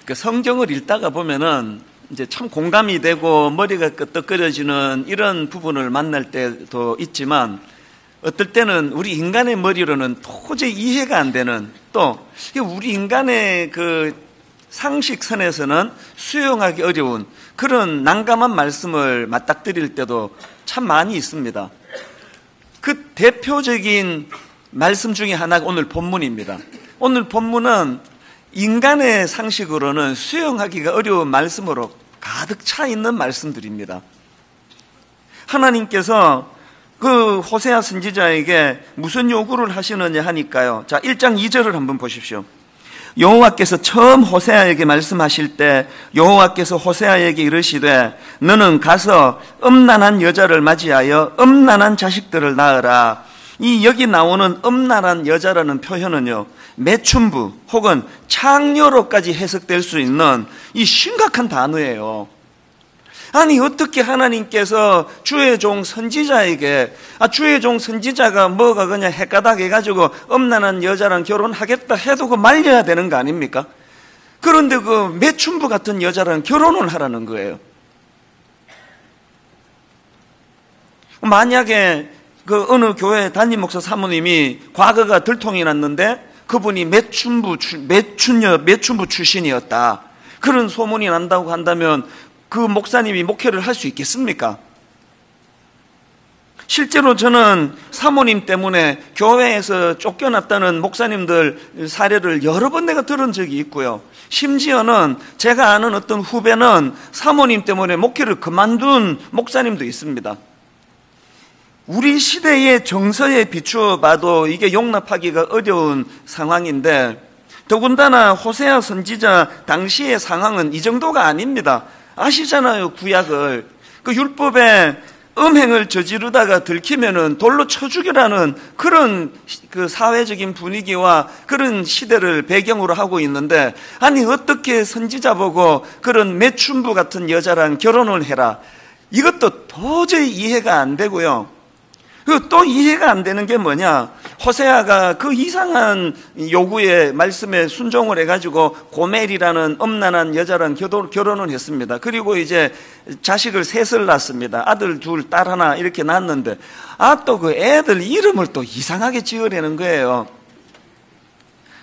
그 성경을 읽다가 보면은 이제 참 공감이 되고 머리가 끄덕거려지는 이런 부분을 만날 때도 있지만, 어떨 때는 우리 인간의 머리로는 도저히 이해가 안 되는, 또 우리 인간의 그 상식선에서는 수용하기 어려운 그런 난감한 말씀을 맞닥뜨릴 때도 참 많이 있습니다. 그 대표적인 말씀 중에 하나가 오늘 본문입니다. 오늘 본문은 인간의 상식으로는 수용하기가 어려운 말씀으로 가득 차 있는 말씀들입니다. 하나님께서 그 호세아 선지자에게 무슨 요구를 하시느냐 하니까요. 자, 1장 2절을 한번 보십시오. 여호와께서 처음 호세아에게 말씀하실 때 여호와께서 호세아에게 이르시되 너는 가서 음란한 여자를 맞이하여 음란한 자식들을 낳으라. 이 여기 나오는 음란한 여자라는 표현은요, 매춘부 혹은 창녀로까지 해석될 수 있는 이 심각한 단어예요. 아니, 어떻게 하나님께서 주의 종 선지자에게, 주의 종 선지자가 뭐가 그냥 헷가닥 해가지고 음란한 여자랑 결혼하겠다 해도 그 말려야 되는 거 아닙니까? 그런데 그 매춘부 같은 여자랑 결혼을 하라는 거예요. 만약에 그 어느 교회 담임 목사 사모님이 과거가 들통이 났는데 그분이 매춘부 출신이었다, 그런 소문이 난다고 한다면 그 목사님이 목회를 할 수 있겠습니까? 실제로 저는 사모님 때문에 교회에서 쫓겨났다는 목사님들 사례를 여러 번 내가 들은 적이 있고요. 심지어는 제가 아는 어떤 후배는 사모님 때문에 목회를 그만둔 목사님도 있습니다. 우리 시대의 정서에 비추어 봐도 이게 용납하기가 어려운 상황인데, 더군다나 호세아 선지자 당시의 상황은 이 정도가 아닙니다. 아시잖아요, 구약을. 그 율법에 음행을 저지르다가 들키면은 돌로 쳐 죽이라는 그런 그 사회적인 분위기와 그런 시대를 배경으로 하고 있는데, 아니 어떻게 선지자 보고 그런 매춘부 같은 여자랑 결혼을 해라, 이것도 도저히 이해가 안 되고요. 또 이해가 안 되는 게 뭐냐, 호세아가 그 이상한 요구의 말씀에 순종을 해가지고 고멜이라는 음란한 여자랑 결혼을 했습니다. 그리고 이제 자식을 셋을 낳습니다. 아들 둘, 딸 하나 이렇게 낳았는데, 또 그 애들 이름을 또 이상하게 지으려는 거예요.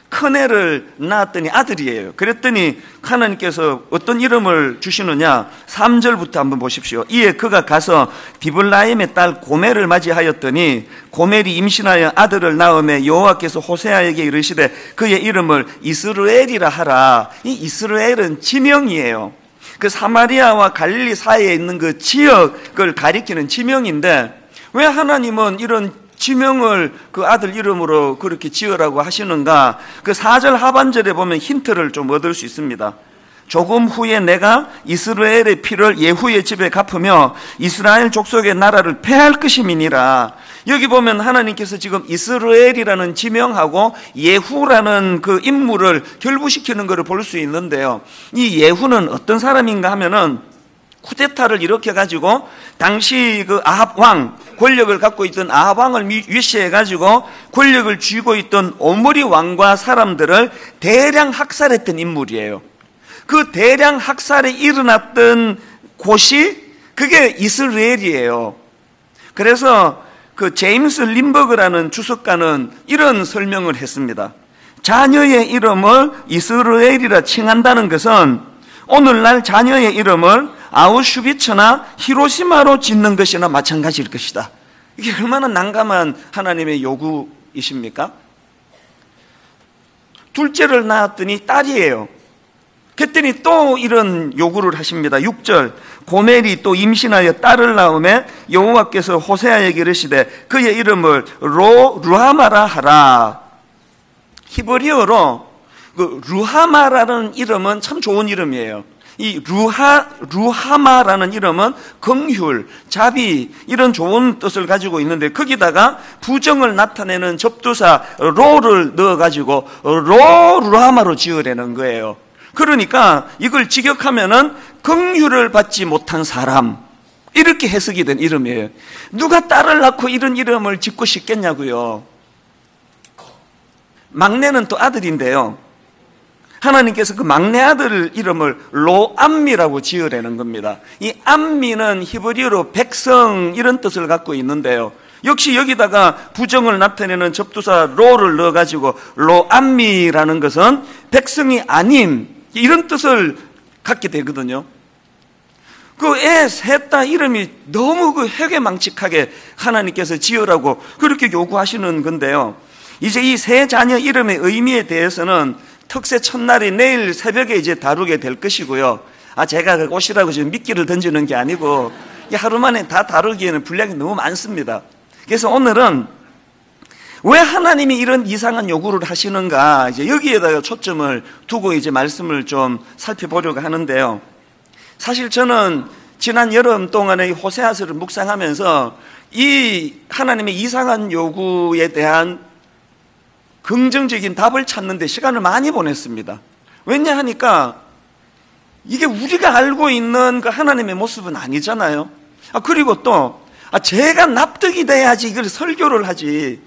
큰애를 낳았더니 아들이에요. 그랬더니 하나님께서 어떤 이름을 주시느냐, 3절부터 한번 보십시오. 이에 그가 가서 디블라임의 딸 고멜을 맞이하였더니 고멜이 임신하여 아들을 낳음에 여호와께서 호세아에게 이르시되 그의 이름을 이스라엘이라 하라. 이 이스라엘은 지명이에요. 그 사마리아와 갈릴리 사이에 있는 그 지역을 가리키는 지명인데, 왜 하나님은 이런 지명을 그 아들 이름으로 그렇게 지으라고 하시는가? 그 4절 하반절에 보면 힌트를 좀 얻을 수 있습니다. 조금 후에 내가 이스라엘의 피를 예후의 집에 갚으며 이스라엘 족속의 나라를 패할 것임이니라. 여기 보면 하나님께서 지금 이스라엘이라는 지명하고 예후라는 그 인물을 결부시키는 것을 볼 수 있는데요. 이 예후는 어떤 사람인가 하면은 쿠데타를 일으켜가지고 당시 그 아합 왕, 권력을 갖고 있던 아합 왕을 위시해가지고 권력을 쥐고 있던 오므리 왕과 사람들을 대량 학살했던 인물이에요. 그 대량 학살이 일어났던 곳이 그게 이스라엘이에요. 그래서 그 제임스 림버그라는 주석가는 이런 설명을 했습니다. 자녀의 이름을 이스라엘이라 칭한다는 것은 오늘날 자녀의 이름을 아우슈비츠나 히로시마로 짓는 것이나 마찬가지일 것이다. 이게 얼마나 난감한 하나님의 요구이십니까? 둘째를 낳았더니 딸이에요. 그랬더니 또 이런 요구를 하십니다. 6절, 고멜이 또 임신하여 딸을 낳음에 여호와께서 호세아에게 이르시되 그의 이름을 루하마라 하라. 히브리어로 그 루하마라는 이름은 참 좋은 이름이에요. 이 루하마라는 이름은 긍휼, 자비, 이런 좋은 뜻을 가지고 있는데, 거기다가 부정을 나타내는 접두사 로를 넣어가지고 루하마로 지으려는 거예요. 그러니까 이걸 직역하면은 긍휼을 받지 못한 사람, 이렇게 해석이 된 이름이에요. 누가 딸을 낳고 이런 이름을 짓고 싶겠냐고요. 막내는 또 아들인데요. 하나님께서 그 막내 아들 이름을 로암미라고 지으라는 겁니다. 이 암미는 히브리어로 백성 이런 뜻을 갖고 있는데요. 역시 여기다가 부정을 나타내는 접두사 로를 넣어가지고 로암미라는 것은 백성이 아님 이런 뜻을 갖게 되거든요. 그 애 셋 다 이름이 너무 그 해괴망측하게 하나님께서 지으라고 그렇게 요구하시는 건데요. 이제 이 세 자녀 이름의 의미에 대해서는 특세 첫날이 내일 새벽에 이제 다루게 될 것이고요. 제가 그 옷이라고 지금 미끼를 던지는 게 아니고 하루 만에 다 다루기에는 분량이 너무 많습니다. 그래서 오늘은 왜 하나님이 이런 이상한 요구를 하시는가 이제 여기에다가 초점을 두고 이제 말씀을 좀 살펴보려고 하는데요. 사실 저는 지난 여름 동안에 호세아서를 묵상하면서 이 하나님의 이상한 요구에 대한 긍정적인 답을 찾는 데 시간을 많이 보냈습니다. 왜냐 하니까 이게 우리가 알고 있는 그 하나님의 모습은 아니잖아요. 그리고 또 제가 납득이 돼야지 이걸 설교를 하지,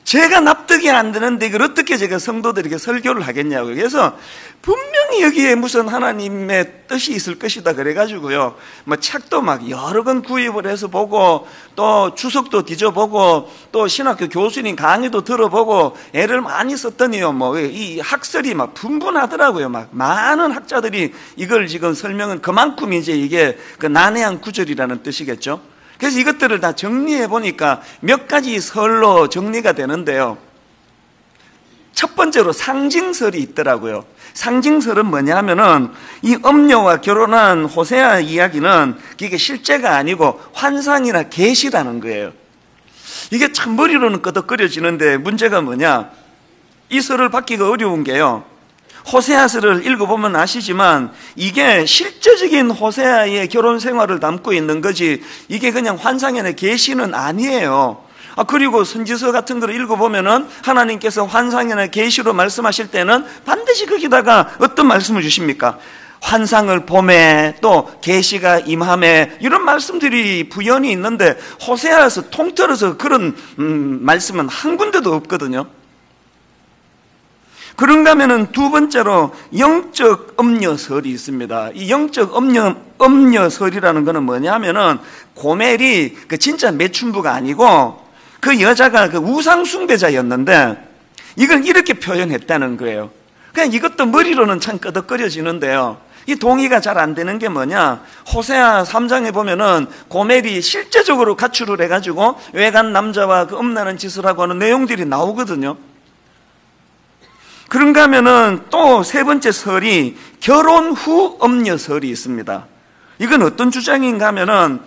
제가 납득이 안 되는데 이걸 어떻게 제가 성도들에게 설교를 하겠냐고요. 그래서 분명히 여기에 무슨 하나님의 뜻이 있을 것이다 그래가지고요, 책도 막 여러 권 구입을 해서 보고, 또 주석도 뒤져보고, 또 신학교 교수님 강의도 들어보고 애를 많이 썼더니요, 이 학설이 막 분분하더라고요. 막 많은 학자들이 이걸 지금 설명은 그만큼 이제 이게 그 난해한 구절이라는 뜻이겠죠. 그래서 이것들을 다 정리해 보니까 몇 가지 설로 정리가 되는데요. 첫 번째로 상징설이 있더라고요. 상징설은 뭐냐 하면은 이 엄녀와 결혼한 호세아 이야기는 이게 실제가 아니고 환상이나 계시라는 거예요. 이게 참 머리로는 끄덕거려지는데 문제가 뭐냐, 이 설을 받기가 어려운 게요, 호세아서를 읽어보면 아시지만 이게 실제적인 호세아의 결혼 생활을 담고 있는 거지 이게 그냥 환상이나 계시는 아니에요. 그리고 선지서 같은 걸 읽어보면은 하나님께서 환상이나 계시로 말씀하실 때는 반드시 거기다가 어떤 말씀을 주십니까? 환상을 봄에 또 계시가 임함에 이런 말씀들이 부연이 있는데 호세아서 통틀어서 그런 말씀은 한 군데도 없거든요. 그런가 하면은 두 번째로 영적 엄녀설이 있습니다. 이 영적 엄녀설이라는 것은 뭐냐 하면은 고멜이 그 진짜 매춘부가 아니고 그 여자가 그 우상숭배자였는데 이걸 이렇게 표현했다는 거예요. 그냥 이것도 머리로는 참 끄덕거려지는데요. 이 동의가 잘 안 되는 게 뭐냐, 호세아 3장에 보면은 고멜이 실제적으로 가출을 해가지고 외간 남자와 그 음란한 짓을 하고 하는 내용들이 나오거든요. 그런가 하면은 또 세 번째 설이 결혼 후 엄녀설이 있습니다. 이건 어떤 주장인가 하면은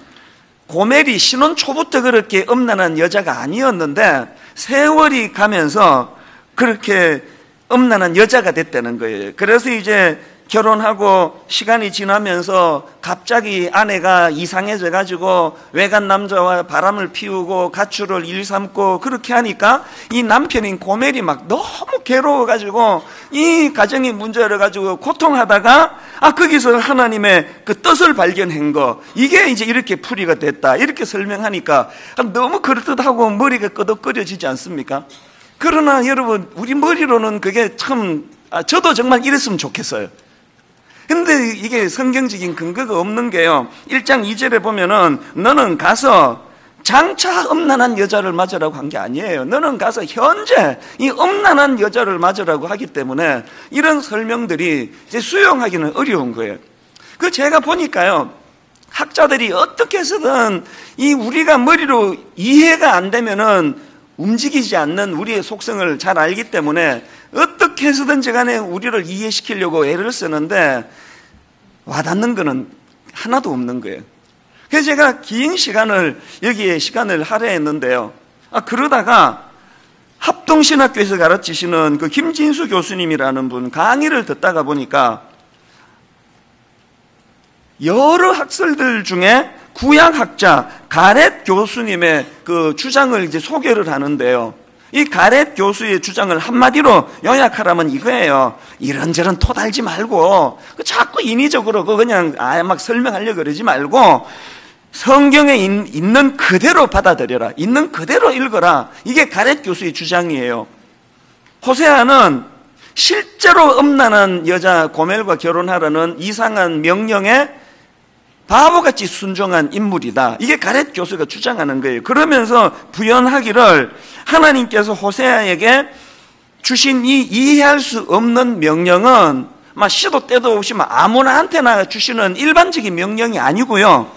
고멜이 신혼 초부터 그렇게 음란한 여자가 아니었는데 세월이 가면서 그렇게 음란한 여자가 됐다는 거예요. 그래서 이제 결혼하고 시간이 지나면서 갑자기 아내가 이상해져 가지고 외간 남자와 바람을 피우고 가출을 일삼고 그렇게 하니까 이 남편인 고멜이 막 너무 괴로워 가지고 이 가정이 문제를 가지고 고통하다가 거기서 하나님의 그 뜻을 발견한 거, 이게 이제 이렇게 풀이가 됐다 이렇게 설명하니까 너무 그럴듯하고 머리가 끄덕거려지지 않습니까? 그러나 여러분, 우리 머리로는 그게 참 저도 정말 이랬으면 좋겠어요. 근데 이게 성경적인 근거가 없는 게요, 1장 2절에 보면은 너는 가서 장차 음란한 여자를 맞으라고 한 게 아니에요. 너는 가서 현재 이 음란한 여자를 맞으라고 하기 때문에 이런 설명들이 이제 수용하기는 어려운 거예요. 그 제가 보니까요, 학자들이 어떻게 해서든 이 우리가 머리로 이해가 안 되면은 움직이지 않는 우리의 속성을 잘 알기 때문에 어떻게 해서든지 간에 우리를 이해시키려고 애를 쓰는데 와닿는 거는 하나도 없는 거예요. 그래서 제가 긴 시간을 여기에 시간을 할애했는데요. 그러다가 합동신학교에서 가르치시는 그 김진수 교수님이라는 분 강의를 듣다가 보니까 여러 학설들 중에 구약학자 가렛 교수님의 그 주장을 이제 소개를 하는데요. 이 가렛 교수의 주장을 한마디로 요약하라면 이거예요. 이런저런 토달지 말고 자꾸 인위적으로 그냥 막 설명하려고 그러지 말고 성경에 있는 그대로 받아들여라, 있는 그대로 읽어라. 이게 가렛 교수의 주장이에요. 호세아는 실제로 음란한 여자 고멜과 결혼하라는 이상한 명령에 바보같이 순종한 인물이다. 이게 가렛 교수가 주장하는 거예요. 그러면서 부연하기를 하나님께서 호세아에게 주신 이 이해할 수 없는 명령은 막 시도 때도 없이 아무나한테나 주시는 일반적인 명령이 아니고요,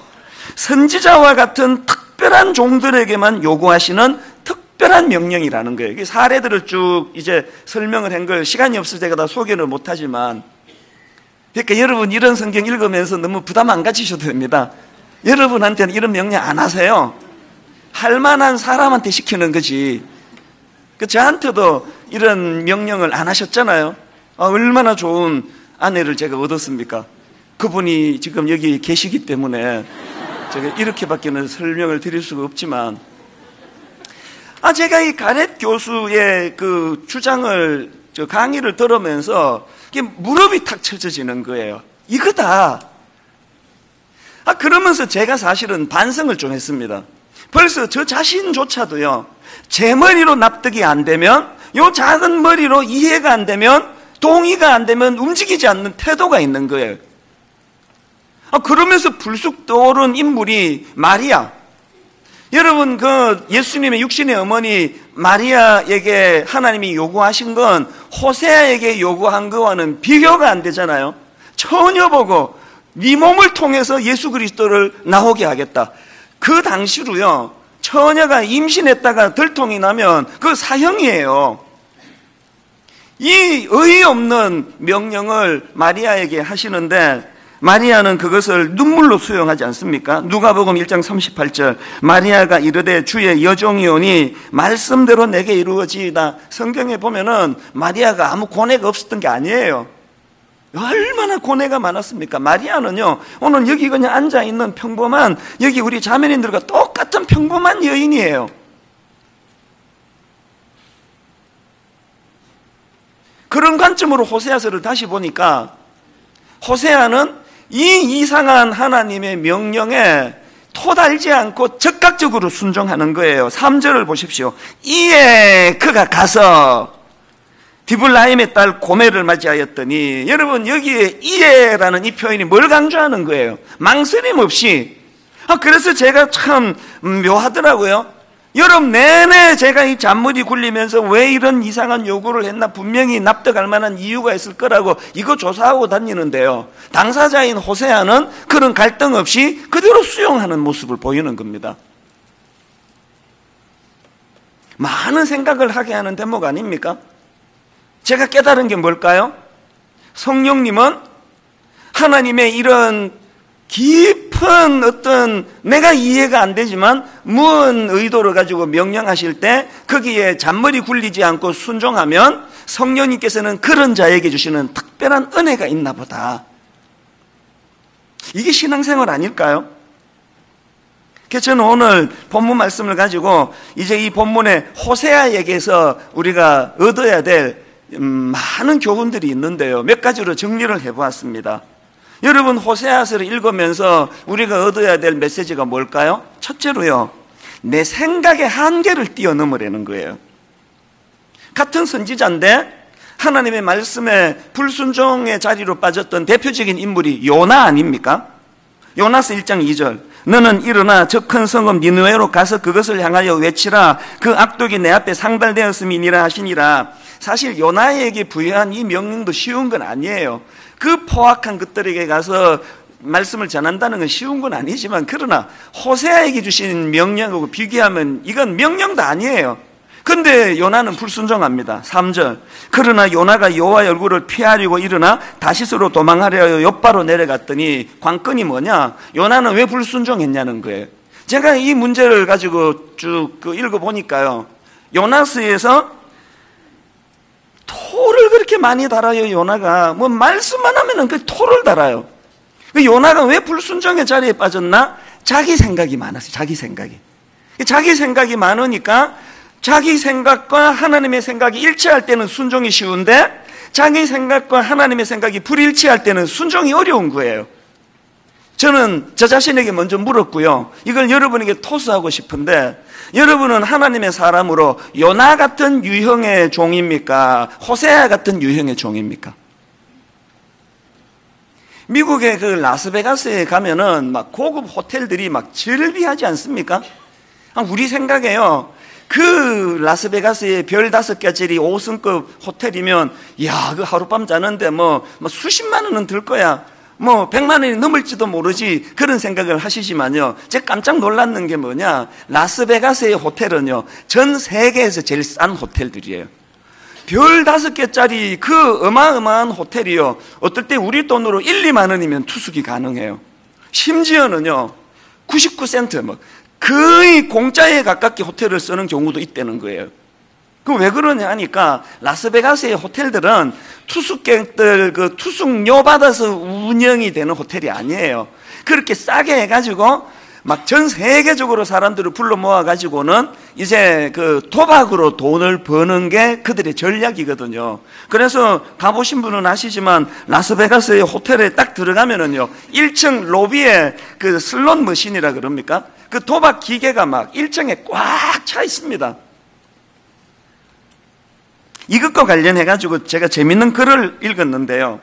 선지자와 같은 특별한 종들에게만 요구하시는 특별한 명령이라는 거예요. 사례들을 쭉 이제 설명을 한 걸 시간이 없을 때가 다 소개를 못하지만, 그러니까 여러분 이런 성경 읽으면서 너무 부담 안 가지셔도 됩니다. 여러분한테는 이런 명령 안 하세요. 할 만한 사람한테 시키는 거지. 저한테도 이런 명령을 안 하셨잖아요. 얼마나 좋은 아내를 제가 얻었습니까? 그분이 지금 여기 계시기 때문에 제가 이렇게밖에는 설명을 드릴 수가 없지만, 제가 이 가렛 교수의 그 주장을, 강의를 들으면서 무릎이 탁 쳐져지는 거예요. 이거다. 그러면서 제가 사실은 반성을 좀 했습니다. 벌써 저 자신조차도요, 제 머리로 납득이 안 되면, 요 작은 머리로 이해가 안 되면, 동의가 안 되면 움직이지 않는 태도가 있는 거예요. 그러면서 불쑥 떠오른 인물이 마리아. 여러분, 예수님의 육신의 어머니 마리아에게 하나님이 요구하신 건 호세아에게 요구한 거와는 비교가 안 되잖아요. 처녀 보고 네 몸을 통해서 예수 그리스도를 나오게 하겠다. 그 당시로요, 처녀가 임신했다가 들통이 나면 그 사형이에요. 이 어이없는 명령을 마리아에게 하시는데, 마리아는 그것을 눈물로 수용하지 않습니까? 누가복음 1장 38절, 마리아가 이르되 주의 여종이오니 말씀대로 내게 이루어지이다. 성경에 보면은 마리아가 아무 고뇌가 없었던 게 아니에요. 얼마나 고뇌가 많았습니까? 마리아는요, 오늘 여기 그냥 앉아있는 평범한, 여기 우리 자매님들과 똑같은 평범한 여인이에요. 그런 관점으로 호세아서를 다시 보니까, 호세아는 이 이상한 하나님의 명령에 토달지 않고 적극적으로 순종하는 거예요. 3절을 보십시오. 이에 그가 가서 디블라임의 딸 고멜을 맞이하였더니, 여러분 여기에 이에라는 이 표현이 뭘 강조하는 거예요? 망설임 없이. 그래서 제가 참 묘하더라고요. 여름 내내 제가 이 잔머리 굴리면서 왜 이런 이상한 요구를 했나, 분명히 납득할 만한 이유가 있을 거라고 이거 조사하고 다니는데요, 당사자인 호세아는 그런 갈등 없이 그대로 수용하는 모습을 보이는 겁니다. 많은 생각을 하게 하는 대목 아닙니까? 제가 깨달은 게 뭘까요? 성령님은 하나님의 이런 깊은 어떤 내가 이해가 안 되지만 무언 의도를 가지고 명령하실 때 거기에 잔머리 굴리지 않고 순종하면 성령님께서는 그런 자에게 주시는 특별한 은혜가 있나 보다. 이게 신앙생활 아닐까요? 그래서 저는 오늘 본문 말씀을 가지고 이제 이 본문의 호세아에게서 우리가 얻어야 될 많은 교훈들이 있는데요, 몇 가지로 정리를 해보았습니다. 여러분, 호세아서를 읽으면서 우리가 얻어야 될 메시지가 뭘까요? 첫째로요, 내 생각의 한계를 뛰어넘으라는 거예요. 같은 선지자인데 하나님의 말씀에 불순종의 자리로 빠졌던 대표적인 인물이 요나 아닙니까? 요나서 1장 2절, 너는 일어나 저 큰 성읍 니느웨로 가서 그것을 향하여 외치라. 그 악독이 내 앞에 상달되었음이니라 하시니라. 사실 요나에게 부여한 이 명령도 쉬운 건 아니에요. 그 포악한 것들에게 가서 말씀을 전한다는 건 쉬운 건 아니지만, 그러나 호세아에게 주신 명령하고 비교하면 이건 명령도 아니에요. 근데 요나는 불순종합니다. 3절, 그러나 요나가 여호와의 얼굴을 피하려고 일어나 다시스로 도망하려 하여 욥바로 내려갔더니, 관건이 뭐냐? 요나는 왜 불순종했냐는 거예요. 제가 이 문제를 가지고 쭉 읽어보니까요, 요나서에서 토를 그렇게 많이 달아요. 요나가 뭐 말씀만 하면은 그 토를 달아요. 그 요나가 왜 불순종의 자리에 빠졌나? 자기 생각이 많았어요. 자기 생각이 많으니까 자기 생각과 하나님의 생각이 일치할 때는 순종이 쉬운데 자기 생각과 하나님의 생각이 불일치할 때는 순종이 어려운 거예요. 저는 저 자신에게 먼저 물었고요. 이걸 여러분에게 토스하고 싶은데, 여러분은 하나님의 사람으로 요나 같은 유형의 종입니까? 호세아 같은 유형의 종입니까? 미국의 그 라스베가스에 가면은 막 고급 호텔들이 막 즐비하지 않습니까? 우리 생각에요. 그 라스베가스의 별 5개짜리 5성급 호텔이면, 야, 그 하룻밤 자는데 뭐 수십만 원은 들 거야. 100만 원이 넘을지도 모르지. 그런 생각을 하시지만요. 제가 깜짝 놀랐는 게 뭐냐. 라스베가스의 호텔은요, 전 세계에서 제일 싼 호텔들이에요. 별 5개짜리 그 어마어마한 호텔이요, 어떨 때 우리 돈으로 1, 2만 원이면 투숙이 가능해요. 심지어는요 99센트 거의 공짜에 가깝게 호텔을 쓰는 경우도 있다는 거예요. 그 왜 그러냐 하니까, 라스베가스의 호텔들은 투숙객들 그 투숙료 받아서 운영이 되는 호텔이 아니에요. 그렇게 싸게 해가지고 막 전 세계적으로 사람들을 불러 모아가지고는 이제 그 도박으로 돈을 버는 게 그들의 전략이거든요. 그래서 가보신 분은 아시지만, 라스베가스의 호텔에 딱 들어가면은요, 1층 로비에 그 슬롯 머신이라 그럽니까? 그 도박 기계가 막 1층에 꽉 차 있습니다. 이것과 관련해가지고 제가 재밌는 글을 읽었는데요.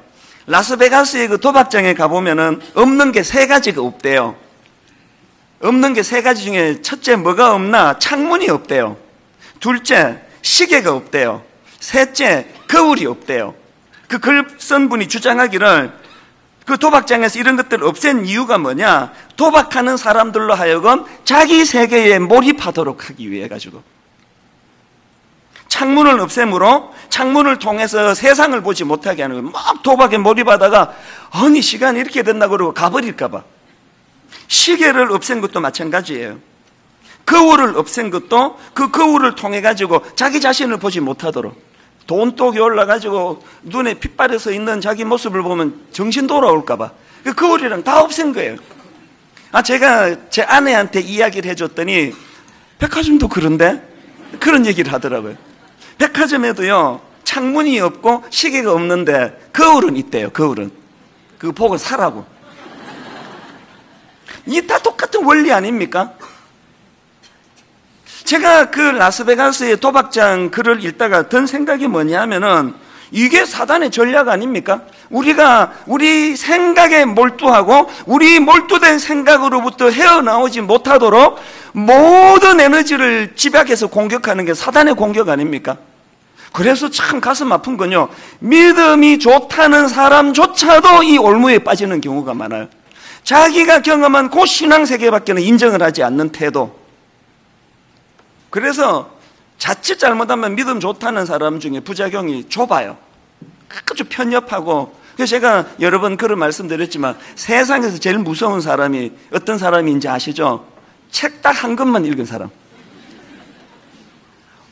라스베가스의 그 도박장에 가보면은 없는 게 3가지가 없대요. 없는 게 3가지 중에 첫째 뭐가 없나? 창문이 없대요. 둘째, 시계가 없대요. 셋째, 거울이 없대요. 그 글 쓴 분이 주장하기를, 그 도박장에서 이런 것들을 없앤 이유가 뭐냐? 도박하는 사람들로 하여금 자기 세계에 몰입하도록 하기 위해 가지고. 창문을 없앰으로 창문을 통해서 세상을 보지 못하게 하는 거예요. 막 도박에 몰입하다가 아니 시간이 이렇게 됐나 그러고 가버릴까 봐. 시계를 없앤 것도 마찬가지예요. 거울을 없앤 것도 그 거울을 통해 가지고 자기 자신을 보지 못하도록, 돈독이 올라가지고 눈에 핏발에서 있는 자기 모습을 보면 정신 돌아올까 봐 그 거울이랑 다 없앤 거예요. 제가 제 아내한테 이야기를 해줬더니, 백화점도 그런데? 그런 얘기를 하더라고요. 백화점에도요 창문이 없고 시계가 없는데 거울은 있대요. 거울은 그거 보고 사라고. 이게 다 똑같은 원리 아닙니까? 제가 그 라스베가스의 도박장 글을 읽다가 든 생각이 뭐냐 하면은, 이게 사단의 전략 아닙니까? 우리가 우리 생각에 몰두하고 우리 몰두된 생각으로부터 헤어나오지 못하도록 모든 에너지를 집약해서 공격하는 게 사단의 공격 아닙니까? 그래서 참 가슴 아픈 건요, 믿음이 좋다는 사람조차도 이 올무에 빠지는 경우가 많아요. 자기가 경험한 그 신앙세계밖에는 인정을 하지 않는 태도. 그래서 자칫 잘못하면 믿음 좋다는 사람 중에 부작용이 좁아요. 아주 편협하고. 그래서 제가 여러 번 그런 말씀드렸지만, 세상에서 제일 무서운 사람이 어떤 사람인지 아시죠? 책 딱 한 권만 읽은 사람.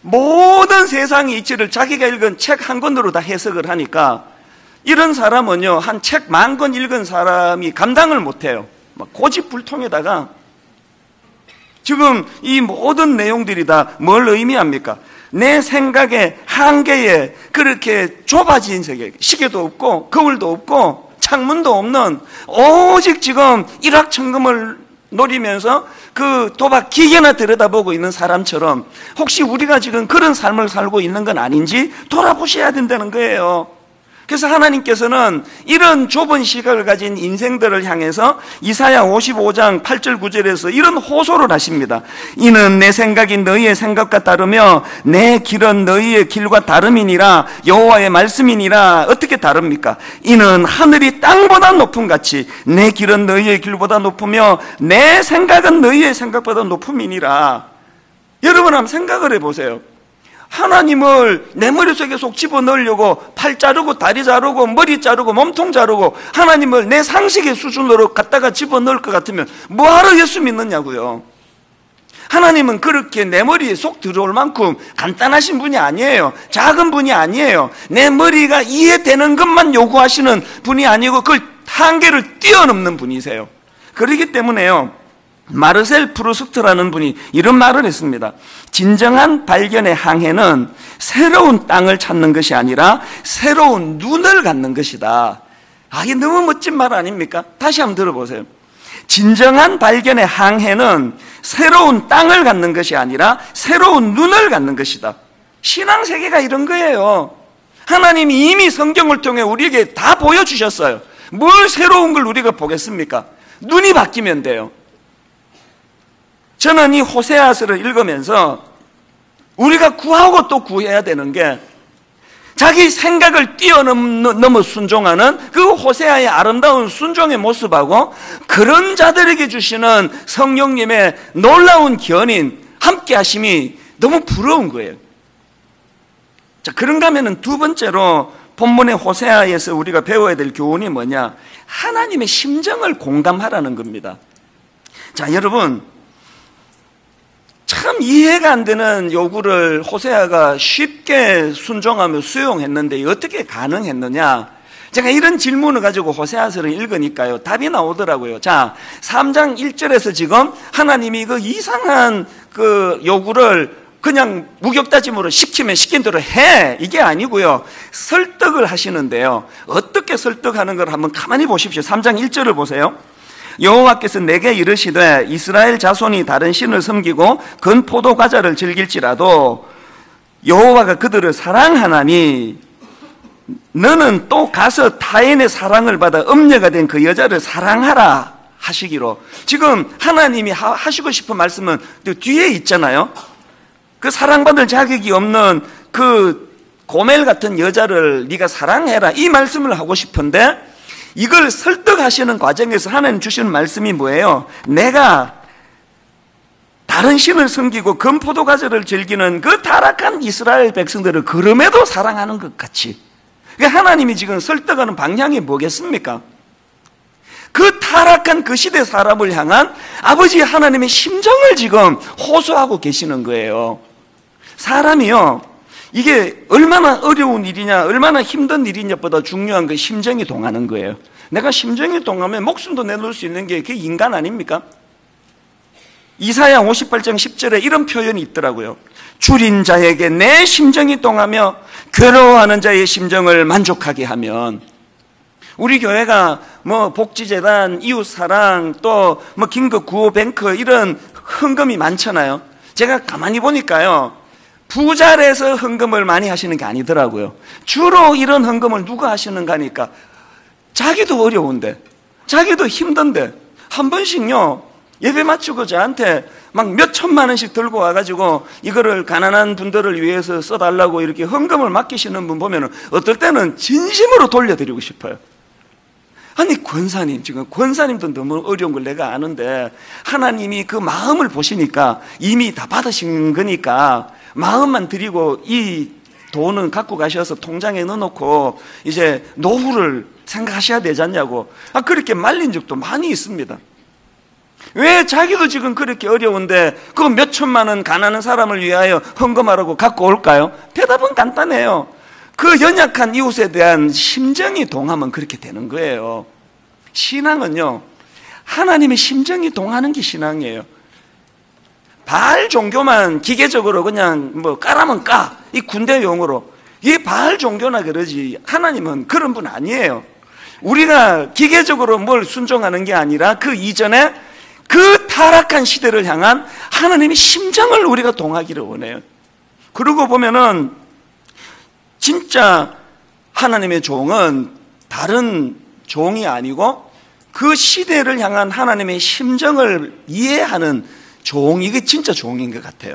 모든 세상의 이치를 자기가 읽은 책 한 권으로 다 해석을 하니까, 이런 사람은요 한 책 10,000권 읽은 사람이 감당을 못해요. 막 고집불통에다가 지금 이 모든 내용들이 다 뭘 의미합니까? 내 생각의 한계에 그렇게 좁아진 세계, 시계도 없고 거울도 없고 창문도 없는, 오직 지금 일확천금을 노리면서 그 도박 기계나 들여다보고 있는 사람처럼, 혹시 우리가 지금 그런 삶을 살고 있는 건 아닌지 돌아보셔야 된다는 거예요. 그래서 하나님께서는 이런 좁은 시각을 가진 인생들을 향해서 이사야 55장 8절 9절에서 이런 호소를 하십니다. 이는 내 생각이 너희의 생각과 다르며 내 길은 너희의 길과 다름이니라. 여호와의 말씀이니라. 어떻게 다릅니까? 이는 하늘이 땅보다 높음 같이 내 길은 너희의 길보다 높으며 내 생각은 너희의 생각보다 높음이니라. 여러분 한번 생각을 해보세요. 하나님을 내 머릿속에 속 집어넣으려고 팔 자르고 다리 자르고 머리 자르고 몸통 자르고 하나님을 내 상식의 수준으로 갖다가 집어넣을 것 같으면 뭐하러 예수 믿느냐고요. 하나님은 그렇게 내 머리에 속 들어올 만큼 간단하신 분이 아니에요. 작은 분이 아니에요. 내 머리가 이해되는 것만 요구하시는 분이 아니고 그 한계를 뛰어넘는 분이세요. 그렇기 때문에요, 마르셀 프루스트라는 분이 이런 말을 했습니다. 진정한 발견의 항해는 새로운 땅을 찾는 것이 아니라 새로운 눈을 갖는 것이다. 이게 너무 멋진 말 아닙니까? 다시 한번 들어보세요. 진정한 발견의 항해는 새로운 땅을 갖는 것이 아니라 새로운 눈을 갖는 것이다. 신앙세계가 이런 거예요. 하나님이 이미 성경을 통해 우리에게 다 보여주셨어요. 뭘 새로운 걸 우리가 보겠습니까? 눈이 바뀌면 돼요. 저는 이 호세아서를 읽으면서 우리가 구하고 또 구해야 되는 게, 자기 생각을 뛰어넘어 순종하는 그 호세아의 아름다운 순종의 모습하고 그런 자들에게 주시는 성령님의 놀라운 견인, 함께 하심이 너무 부러운 거예요. 자, 그런가 하면은 두 번째로 본문의 호세아에서 우리가 배워야 될 교훈이 뭐냐? 하나님의 심정을 공감하라는 겁니다. 자, 여러분, 참 이해가 안 되는 요구를 호세아가 쉽게 순종하며 수용했는데 어떻게 가능했느냐? 제가 이런 질문을 가지고 호세아서를 읽으니까요, 답이 나오더라고요. 자, 3장 1절에서 지금 하나님이 그 이상한 그 요구를 그냥 무격다짐으로 시키면 시킨 대로 해, 이게 아니고요, 설득을 하시는데요. 어떻게 설득하는 걸 한번 가만히 보십시오. 3장 1절을 보세요. 여호와께서 내게 이르시되 이스라엘 자손이 다른 신을 섬기고 건 포도 과자를 즐길지라도 여호와가 그들을 사랑하나니 너는 또 가서 타인의 사랑을 받아 음녀가 된 그 여자를 사랑하라 하시기로. 지금 하나님이 하시고 싶은 말씀은 뒤에 있잖아요. 그 사랑받을 자격이 없는 그 고멜 같은 여자를 네가 사랑해라, 이 말씀을 하고 싶은데, 이걸 설득하시는 과정에서 하나님 주시는 말씀이 뭐예요? 내가 다른 신을 섬기고 금포도 과자를 즐기는 그 타락한 이스라엘 백성들을 그럼에도 사랑하는 것 같이. 그러니까 하나님이 지금 설득하는 방향이 뭐겠습니까? 그 타락한 그 시대 사람을 향한 아버지 하나님의 심정을 지금 호소하고 계시는 거예요. 사람이요, 이게 얼마나 어려운 일이냐, 얼마나 힘든 일이냐보다 중요한 건 심정이 동하는 거예요. 내가 심정이 동하면 목숨도 내놓을 수 있는 게 그게 인간 아닙니까? 이사야 58장 10절에 이런 표현이 있더라고요. 줄인 자에게 내 심정이 동하며 괴로워하는 자의 심정을 만족하게 하면. 우리 교회가 뭐 복지재단, 이웃사랑, 또 뭐 긴급 구호뱅크 이런 헌금이 많잖아요. 제가 가만히 보니까요, 부자라서 헌금을 많이 하시는 게 아니더라고요. 주로 이런 헌금을 누가 하시는가 하니까 자기도 어려운데, 자기도 힘든데 한 번씩요 예배 마치고 저한테 막 몇 천만 원씩 들고 와가지고 이거를 가난한 분들을 위해서 써달라고 이렇게 헌금을 맡기시는 분 보면은 어떨 때는 진심으로 돌려드리고 싶어요. 아니 권사님, 지금 권사님도 너무 어려운 걸 내가 아는데 하나님이 그 마음을 보시니까 이미 다 받으신 거니까 마음만 드리고 이 돈은 갖고 가셔서 통장에 넣어놓고 이제 노후를 생각하셔야 되지 않냐고 그렇게 말린 적도 많이 있습니다. 왜 자기도 지금 그렇게 어려운데 그 몇 천만 원 가난한 사람을 위하여 헌금하라고 갖고 올까요? 대답은 간단해요. 그 연약한 이웃에 대한 심정이 동하면 그렇게 되는 거예요. 신앙은요, 하나님의 심정이 동하는 게 신앙이에요. 바알 종교만 기계적으로 그냥 뭐 까라면 까, 이 군대 용어로, 이게 바알 종교나 그러지 하나님은 그런 분 아니에요. 우리가 기계적으로 뭘 순종하는 게 아니라 그 이전에 그 타락한 시대를 향한 하나님의 심정을 우리가 동하기를 원해요. 그러고 보면은 진짜 하나님의 종은 다른 종이 아니고 그 시대를 향한 하나님의 심정을 이해하는 종, 이게 진짜 종인 것 같아요.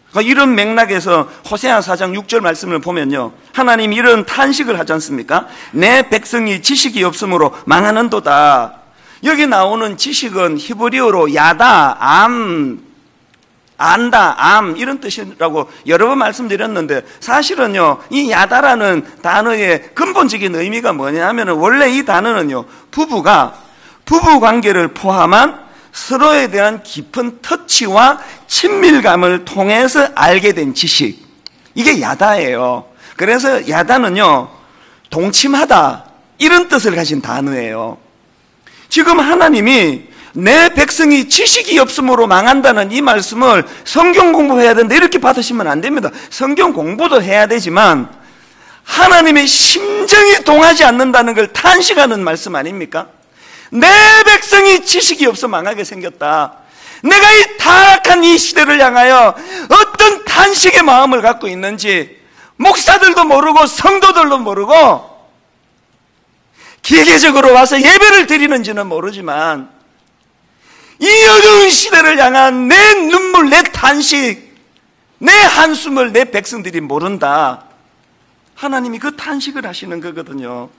그러니까 이런 맥락에서 호세아 4장 6절 말씀을 보면요, 하나님이 이런 탄식을 하지 않습니까? 내 백성이 지식이 없으므로 망하는도다. 여기 나오는 지식은 히브리어로 야다, 안다, 이런 뜻이라고 여러 번 말씀드렸는데, 사실은요 이 야다라는 단어의 근본적인 의미가 뭐냐 하면, 원래 이 단어는요 부부가 부부관계를 포함한 서로에 대한 깊은 터치와 친밀감을 통해서 알게 된 지식, 이게 야다예요. 그래서 야다는요 동침하다, 이런 뜻을 가진 단어예요. 지금 하나님이 내 백성이 지식이 없음으로 망한다는 이 말씀을 성경 공부해야 된다 이렇게 받으시면 안 됩니다. 성경 공부도 해야 되지만 하나님의 심정이 동하지 않는다는 걸 탄식하는 말씀 아닙니까? 내 백성이 지식이 없어 망하게 생겼다. 내가 이 타락한 이 시대를 향하여 어떤 탄식의 마음을 갖고 있는지 목사들도 모르고 성도들도 모르고 기계적으로 와서 예배를 드리는지는 모르지만 이 어두운 시대를 향한 내 눈물, 내 탄식, 내 한숨을 내 백성들이 모른다. 하나님이 그 탄식을 하시는 거거든요.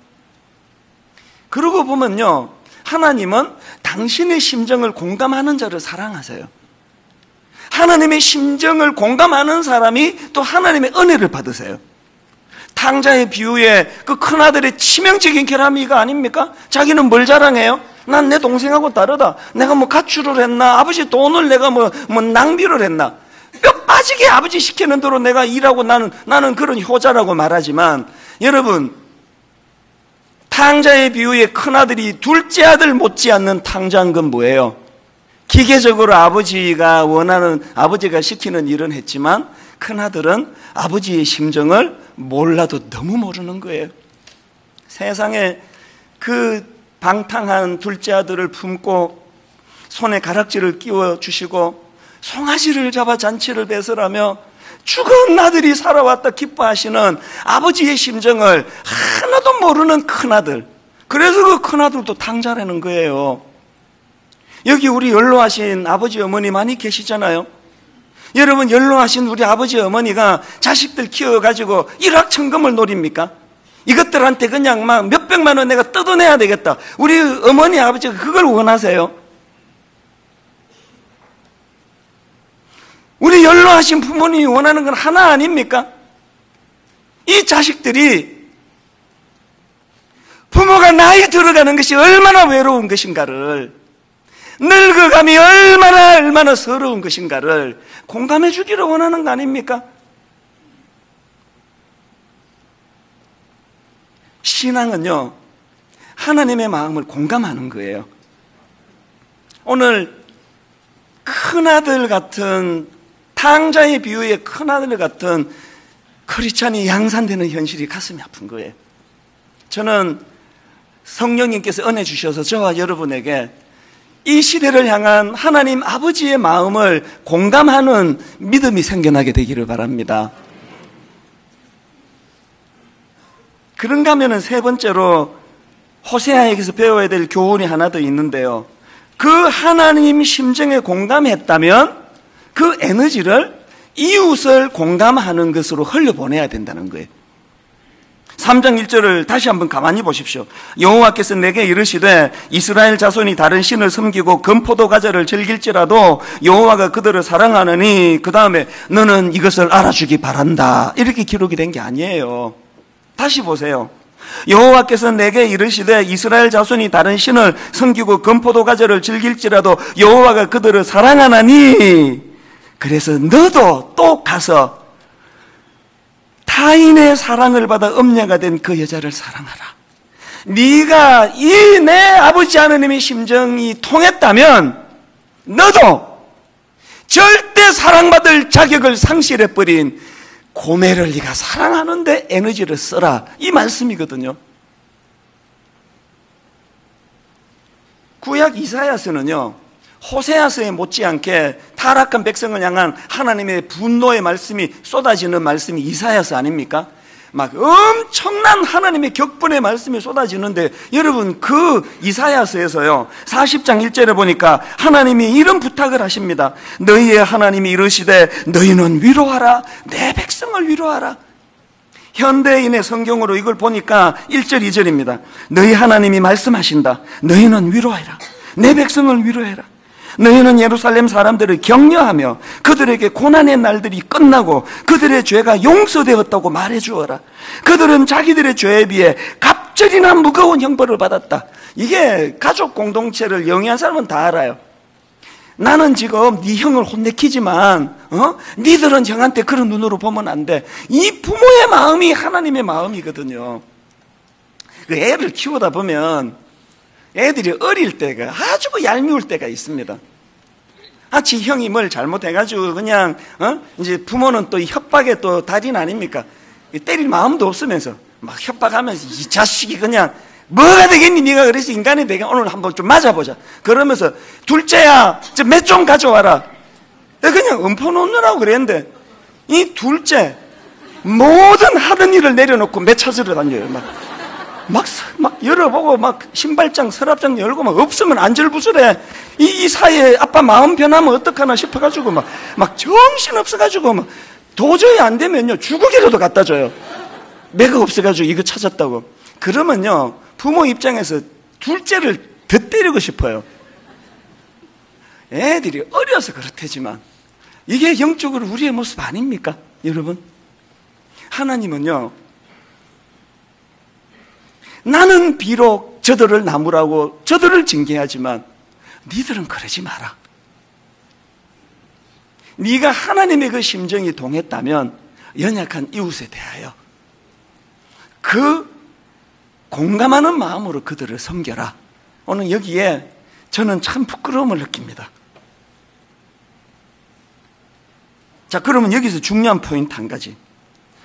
그러고 보면요, 하나님은 당신의 심정을 공감하는 자를 사랑하세요. 하나님의 심정을 공감하는 사람이 또 하나님의 은혜를 받으세요. 탕자의 비유에 그 큰아들의 치명적인 결함이 이거 아닙니까? 자기는 뭘 자랑해요? 난 내 동생하고 다르다. 내가 뭐 가출을 했나? 아버지 돈을 내가 뭐 낭비를 했나? 뼈 빠지게 아버지 시키는 대로 내가 일하고 나는 그런 효자라고 말하지만, 여러분, 탕자의 비유에 큰아들이 둘째 아들 못지않는 탕자인 건 뭐예요? 기계적으로 아버지가 원하는, 아버지가 시키는 일은 했지만 큰아들은 아버지의 심정을 몰라도 너무 모르는 거예요. 세상에 그 방탕한 둘째 아들을 품고 손에 가락지를 끼워주시고 송아지를 잡아 잔치를 배설하며 죽은 아들이 살아왔다 기뻐하시는 아버지의 심정을 하나도 모르는 큰아들. 그래서 그 큰아들도 탕자라는 거예요. 여기 우리 연로하신 아버지 어머니 많이 계시잖아요. 여러분, 연로하신 우리 아버지 어머니가 자식들 키워가지고 일확천금을 노립니까? 이것들한테 그냥 막 몇백만 원 내가 뜯어내야 되겠다. 우리 어머니 아버지가 그걸 원하세요? 우리 연로하신 부모님이 원하는 건 하나 아닙니까? 이 자식들이 부모가 나이 들어가는 것이 얼마나 외로운 것인가를, 늙어감이 얼마나 서러운 것인가를 공감해 주기를 원하는 거 아닙니까? 신앙은요, 하나님의 마음을 공감하는 거예요. 오늘 큰아들 같은, 탕자의 비유에 큰아들 같은 크리스찬이 양산되는 현실이 가슴이 아픈 거예요. 저는 성령님께서 은혜 주셔서 저와 여러분에게 이 시대를 향한 하나님 아버지의 마음을 공감하는 믿음이 생겨나게 되기를 바랍니다. 그런가 하면 세 번째로 호세아에게서 배워야 될 교훈이 하나 더 있는데요, 그 하나님 심정에 공감했다면 그 에너지를 이웃을 공감하는 것으로 흘려보내야 된다는 거예요. 3장 1절을 다시 한번 가만히 보십시오. 여호와께서 내게 이르시되 이스라엘 자손이 다른 신을 섬기고 금포도 과자를 즐길지라도 여호와가 그들을 사랑하느니, 그 다음에 너는 이것을 알아주기 바란다, 이렇게 기록이 된 게 아니에요. 다시 보세요. 여호와께서 내게 이르시되 이스라엘 자손이 다른 신을 섬기고 금포도 과자를 즐길지라도 여호와가 그들을 사랑하나니, 그래서 너도 또 가서 타인의 사랑을 받아 음녀가 된 그 여자를 사랑하라. 네가 이 내 아버지 하나님의 심정이 통했다면 너도 절대 사랑받을 자격을 상실해버린 고멜을 네가 사랑하는데 에너지를 써라, 이 말씀이거든요. 구약 이사야서는요, 호세아서에 못지않게 타락한 백성을 향한 하나님의 분노의 말씀이 쏟아지는 말씀이 이사야서 아닙니까? 막 엄청난 하나님의 격분의 말씀이 쏟아지는데, 여러분, 그 이사야서에서요 40장 1절에 보니까 하나님이 이런 부탁을 하십니다. 너희의 하나님이 이르시되 너희는 위로하라, 내 백성을 위로하라. 현대인의 성경으로 이걸 보니까 1절 2절입니다. 너희 하나님이 말씀하신다. 너희는 위로하라, 내 백성을 위로해라. 너희는 예루살렘 사람들을 격려하며 그들에게 고난의 날들이 끝나고 그들의 죄가 용서되었다고 말해주어라. 그들은 자기들의 죄에 비해 갑절이나 무거운 형벌을 받았다. 이게 가족 공동체를 영위한 사람은 다 알아요. 나는 지금 네 형을 혼내키지만 니들은 형한테 그런 눈으로 보면 안 돼. 이 부모의 마음이 하나님의 마음이거든요. 그 애를 키우다 보면 애들이 어릴 때가 아주 얄미울 때가 있습니다. 지 형이 뭘 잘못해가지고 그냥 이제 부모는 또 협박의 또 달인 아닙니까? 때릴 마음도 없으면서 막 협박하면서 이 자식이 그냥 뭐가 되겠니 네가 그래서 인간의 배경 오늘 한번 좀 맞아보자. 그러면서 둘째야 몇 좀 가져와라. 그냥 음포 놓느라고 그랬는데 이 둘째 모든 하던 일을 내려놓고 매 찾으러 다녀요. 막 열어보고 막 신발장 서랍장 열고 막 없으면 안절부절해. 이 사이에 아빠 마음 변하면 어떡하나 싶어가지고 막 정신 없어가지고 막 도저히 안 되면요 주걱이라도 갖다 줘요. 매가 없어가지고 이거 찾았다고. 그러면요 부모 입장에서 둘째를 더 때리고 싶어요. 애들이 어려서 그렇대지만 이게 영적으로 우리의 모습 아닙니까? 여러분, 하나님은요 나는 비록 저들을 나무라고 저들을 징계하지만 니들은 그러지 마라. 네가 하나님의 그 심정이 동했다면 연약한 이웃에 대하여 그 공감하는 마음으로 그들을 섬겨라. 오늘 여기에 저는 참 부끄러움을 느낍니다. 자, 그러면 여기서 중요한 포인트 한 가지.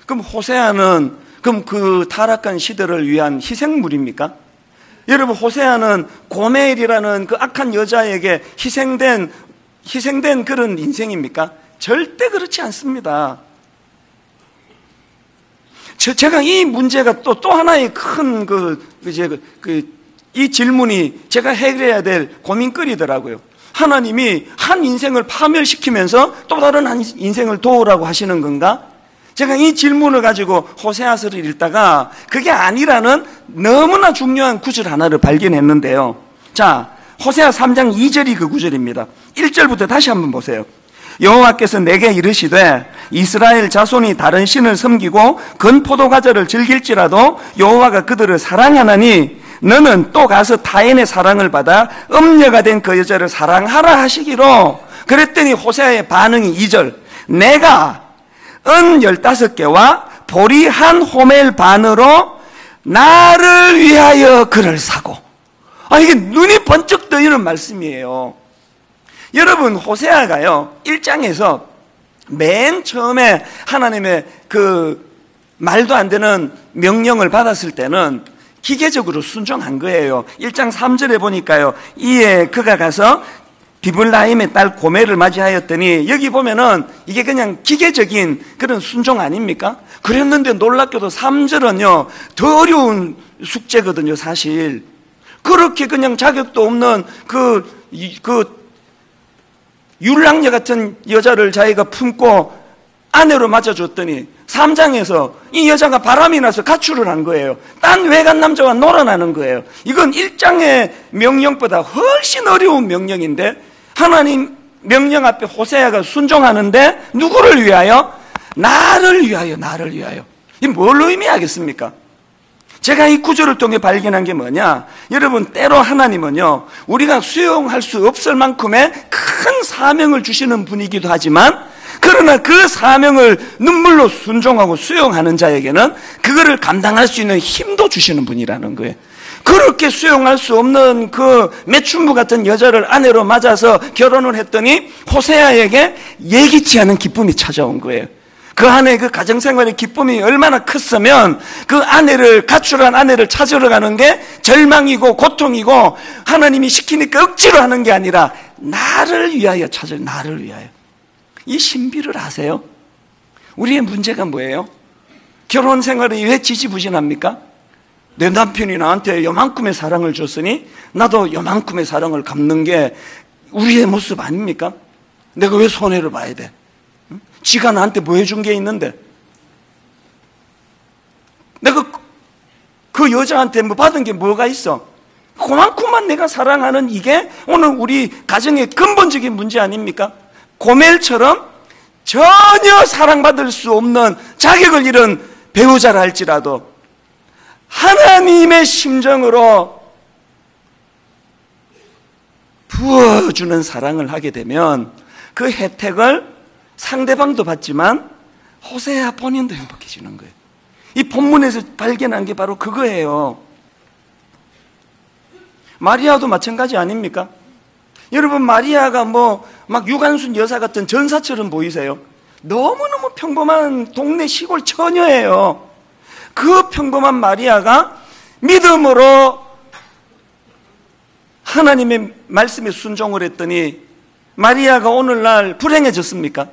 그럼 호세아는 그럼 그 타락한 시대를 위한 희생물입니까? 여러분, 호세아는 고멜이라는 그 악한 여자에게 희생된 그런 인생입니까? 절대 그렇지 않습니다. 제가 이 문제가 또 하나의 큰 이 질문이 제가 해결해야 될 고민거리더라고요. 하나님이 한 인생을 파멸시키면서 또 다른 한 인생을 도우라고 하시는 건가? 제가 이 질문을 가지고 호세아서를 읽다가 그게 아니라는 너무나 중요한 구절 하나를 발견했는데요. 자, 호세아 3장 2절이 그 구절입니다. 1절부터 다시 한번 보세요. 여호와께서 내게 이르시되 이스라엘 자손이 다른 신을 섬기고 건포도과자를 즐길지라도 여호와가 그들을 사랑하나니 너는 또 가서 타인의 사랑을 받아 음녀가 된 그 여자를 사랑하라 하시기로. 그랬더니 호세아의 반응이 2절. 내가 은 15개와 보리 한 호멜 반으로 나를 위하여 그를 사고. 이게 눈이 번쩍 뜨이는 말씀이에요. 여러분, 호세아가요 1장에서 맨 처음에 하나님의 그 말도 안 되는 명령을 받았을 때는 기계적으로 순종한 거예요. 1장 3절에 보니까요, 이에 그가 가서 디블라임의 딸 고멜을 맞이하였더니, 여기 보면은 이게 그냥 기계적인 그런 순종 아닙니까? 그랬는데 놀랍게도 3절은요 더 어려운 숙제거든요. 사실 그렇게 그냥 자격도 없는 그 율랑녀 같은 여자를 자기가 품고 아내로 맞아줬더니 3장에서 이 여자가 바람이 나서 가출을 한 거예요. 딴 외간 남자와 놀아나는 거예요. 이건 1장의 명령보다 훨씬 어려운 명령인데 하나님 명령 앞에 호세아가 순종하는데 누구를 위하여? 나를 위하여, 나를 위하여. 이게 뭘로 의미하겠습니까? 제가 이 구절을 통해 발견한 게 뭐냐? 여러분, 때로 하나님은요 우리가 수용할 수 없을 만큼의 큰 사명을 주시는 분이기도 하지만, 그러나 그 사명을 눈물로 순종하고 수용하는 자에게는 그거를 감당할 수 있는 힘도 주시는 분이라는 거예요. 그렇게 수용할 수 없는 그 매춘부 같은 여자를 아내로 맞아서 결혼을 했더니 호세아에게 예기치 않은 기쁨이 찾아온 거예요. 그 아내의 그 가정생활의 기쁨이 얼마나 컸으면 그 아내를, 가출한 아내를 찾으러 가는 게 절망이고 고통이고 하나님이 시키니까 억지로 하는 게 아니라 나를 위하여 찾을, 나를 위하여. 이 신비를 아세요? 우리의 문제가 뭐예요? 결혼 생활이 왜 지지부진합니까? 내 남편이 나한테 요만큼의 사랑을 줬으니 나도 요만큼의 사랑을 갚는 게 우리의 모습 아닙니까? 내가 왜 손해를 봐야 돼? 지가 나한테 뭐 해준 게 있는데, 내가 그 여자한테 뭐 받은 게 뭐가 있어? 그만큼만 내가 사랑하는, 이게 오늘 우리 가정의 근본적인 문제 아닙니까? 고멜처럼 전혀 사랑받을 수 없는 자격을 잃은 배우자라 할지라도 하나님의 심정으로 부어주는 사랑을 하게 되면 그 혜택을 상대방도 받지만 호세아 본인도 행복해지는 거예요. 이 본문에서 발견한 게 바로 그거예요. 마리아도 마찬가지 아닙니까? 여러분, 마리아가 막 유관순 여사 같은 전사처럼 보이세요? 너무너무 평범한 동네 시골 처녀예요. 그 평범한 마리아가 믿음으로 하나님의 말씀에 순종을 했더니 마리아가 오늘날 불행해졌습니까?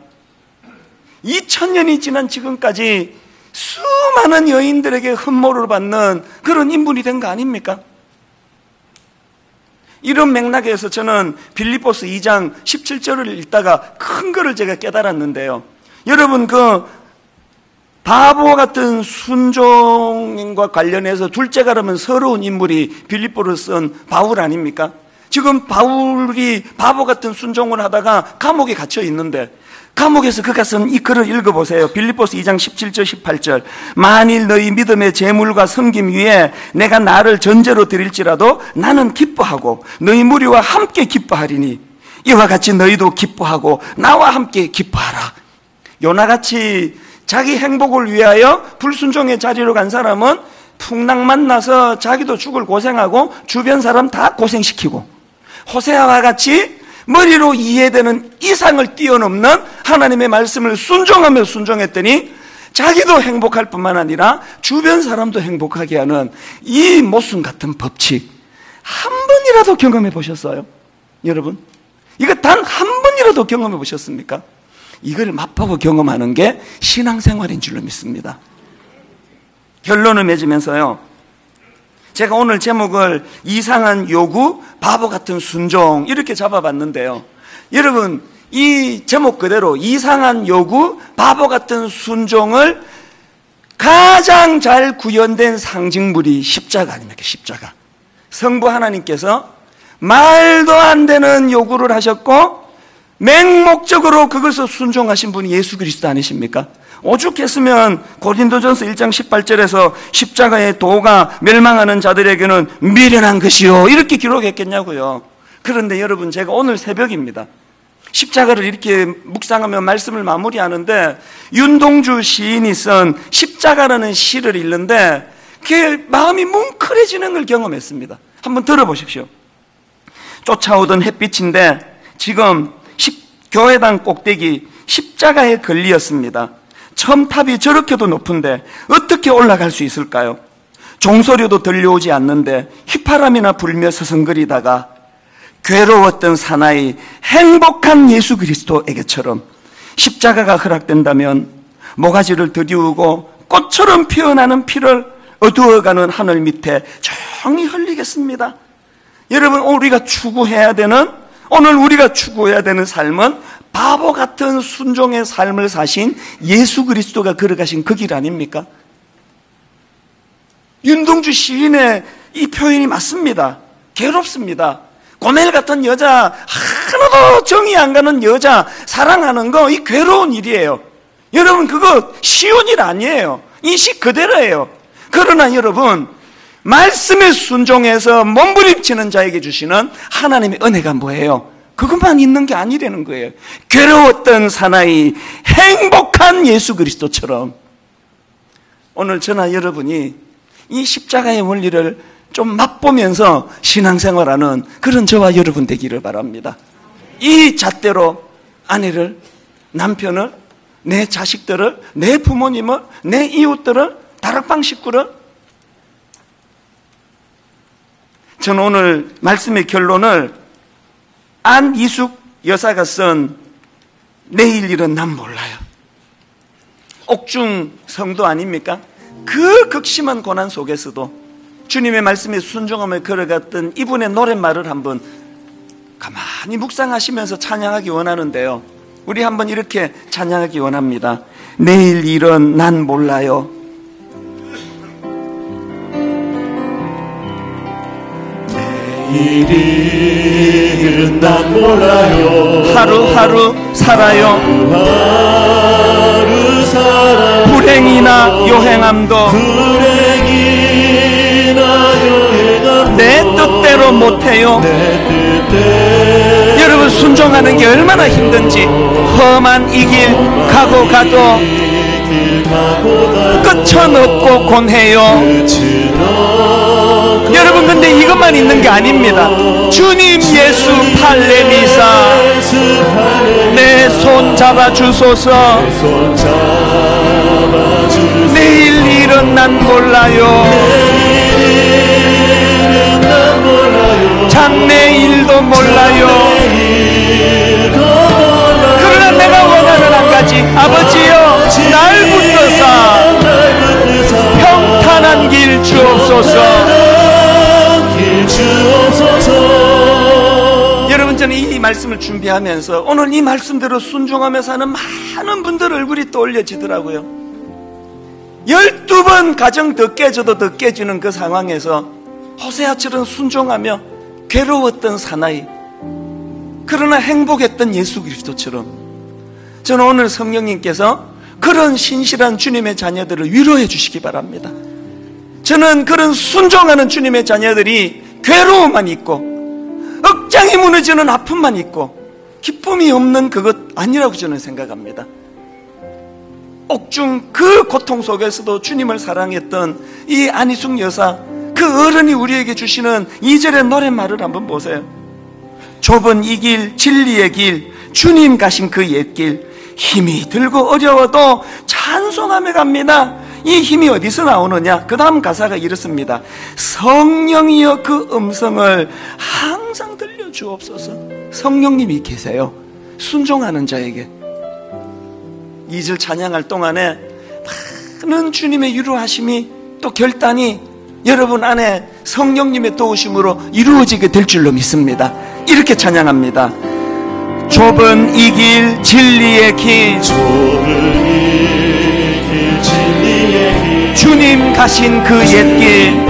2000년이 지난 지금까지 수많은 여인들에게 흠모를 받는 그런 인물이 된 거 아닙니까? 이런 맥락에서 저는 빌립보서 2장 17절을 읽다가 큰 거를 제가 깨달았는데요. 여러분, 그 바보 같은 순종과 관련해서 둘째가 그러면 서러운 인물이 빌립보를 쓴 바울 아닙니까? 지금 바울이 바보 같은 순종을 하다가 감옥에 갇혀 있는데, 감옥에서 그가 쓴 이 글을 읽어보세요. 빌립보서 2장 17절 18절. 만일 너희 믿음의 재물과 섬김 위에 내가 나를 전제로 드릴지라도 나는 기뻐하고 너희 무리와 함께 기뻐하리니 이와 같이 너희도 기뻐하고 나와 함께 기뻐하라. 요나같이 자기 행복을 위하여 불순종의 자리로 간 사람은 풍랑 만나서 자기도 죽을 고생하고 주변 사람 다 고생시키고, 호세아와 같이 머리로 이해되는 이상을 뛰어넘는 하나님의 말씀을 순종했더니 자기도 행복할 뿐만 아니라 주변 사람도 행복하게 하는 이 모순 같은 법칙, 한 번이라도 경험해 보셨어요? 여러분, 이거 단 한 번이라도 경험해 보셨습니까? 이걸 맛보고 경험하는 게 신앙생활인 줄로 믿습니다. 결론을 맺으면서요, 제가 오늘 제목을 이상한 요구, 바보 같은 순종 이렇게 잡아봤는데요, 여러분, 이 제목 그대로 이상한 요구, 바보 같은 순종을 가장 잘 구현된 상징물이 십자가 아닙니까? 십자가. 성부 하나님께서 말도 안 되는 요구를 하셨고 맹목적으로 그것을 순종하신 분이 예수 그리스도 아니십니까? 오죽했으면 고린도전서 1장 18절에서 십자가의 도가 멸망하는 자들에게는 미련한 것이요 이렇게 기록했겠냐고요. 그런데 여러분, 제가 오늘 새벽입니다, 십자가를 이렇게 묵상하며 말씀을 마무리하는데 윤동주 시인이 쓴 십자가라는 시를 읽는데 그 마음이 뭉클해지는 걸 경험했습니다. 한번 들어보십시오. 쫓아오던 햇빛인데 지금 교회당 꼭대기 십자가에 걸리었습니다. 첨탑이 저렇게도 높은데 어떻게 올라갈 수 있을까요? 종소리도 들려오지 않는데 휘파람이나 불며 서성거리다가 괴로웠던 사나이 행복한 예수 그리스도에게처럼 십자가가 허락된다면 모가지를 들이우고 꽃처럼 피어나는 피를 어두워가는 하늘 밑에 조용히 흘리겠습니다. 여러분, 우리가 추구해야 되는 삶은 바보 같은 순종의 삶을 사신 예수 그리스도가 걸어가신 그 길 아닙니까? 윤동주 시인의 이 표현이 맞습니다. 괴롭습니다. 고멜 같은 여자, 하나도 정이 안 가는 여자 사랑하는 거, 이 괴로운 일이에요. 여러분, 그거 쉬운 일 아니에요. 이 시 그대로예요. 그러나 여러분, 말씀에 순종해서 몸부림치는 자에게 주시는 하나님의 은혜가 뭐예요? 그것만 있는 게 아니라는 거예요. 괴로웠던 사나이 행복한 예수 그리스도처럼 오늘 저나 여러분이 이 십자가의 원리를 좀 맛보면서 신앙생활하는 그런 저와 여러분 되기를 바랍니다. 이 잣대로 아내를, 남편을, 내 자식들을, 내 부모님을, 내 이웃들을, 다락방 식구를, 저는 오늘 말씀의 결론을 안이숙 여사가 쓴 내일 일은 난 몰라요. 옥중 성도 아닙니까? 그 극심한 고난 속에서도 주님의 말씀에 순종하며 걸어갔던 이분의 노랫말을 한번 가만히 묵상하시면서 찬양하기 원하는데요, 우리 한번 이렇게 찬양하기 원합니다. 내일 일은 난 몰라요. 일은 난 몰라요. 하루하루 살아요. 하루 살아요. 불행이나 요행함도 내 뜻대로 못해요. 여러분, 순종하는 게 얼마나 힘든지, 험한 이 길 가고 가도 끝은 없고 곤해요. 여러분, 근데 이것만 있는 게 아닙니다. 주님 예수 팔레미사 내 손 잡아주소서. 내일 일은 난 몰라요. 장래일도 몰라요. 그러나 내가 원하는 한 가지, 아버지여 날 붙드사 평탄한 길 주옵소서. 여러분, 저는 이 말씀을 준비하면서 오늘 이 말씀대로 순종하며 사는 많은 분들 얼굴이 떠올려지더라고요. 12번 가정 더 깨져도 더 깨지는 그 상황에서 호세아처럼 순종하며 괴로웠던 사나이, 그러나 행복했던 예수 그리스도처럼 저는 오늘 성령님께서 그런 신실한 주님의 자녀들을 위로해 주시기 바랍니다. 저는 그런 순종하는 주님의 자녀들이 괴로움만 있고 억장이 무너지는 아픔만 있고 기쁨이 없는 그것 아니라고 저는 생각합니다. 옥중 그 고통 속에서도 주님을 사랑했던 이 안희숙 여사, 그 어른이 우리에게 주시는 2절의 노랫말을 한번 보세요. 좁은 이 길, 진리의 길, 주님 가신 그 옛길, 힘이 들고 어려워도 찬송하며 갑니다. 이 힘이 어디서 나오느냐? 그 다음 가사가 이렇습니다. 성령이여 그 음성을 항상 들려주옵소서. 성령님이 계세요, 순종하는 자에게. 2절 찬양할 동안에 많은 주님의 위로하심이 또 결단이 여러분 안에 성령님의 도우심으로 이루어지게 될 줄로 믿습니다. 이렇게 찬양합니다. 좁은 이 길, 진리의 길, 주님 가신 그 옛길,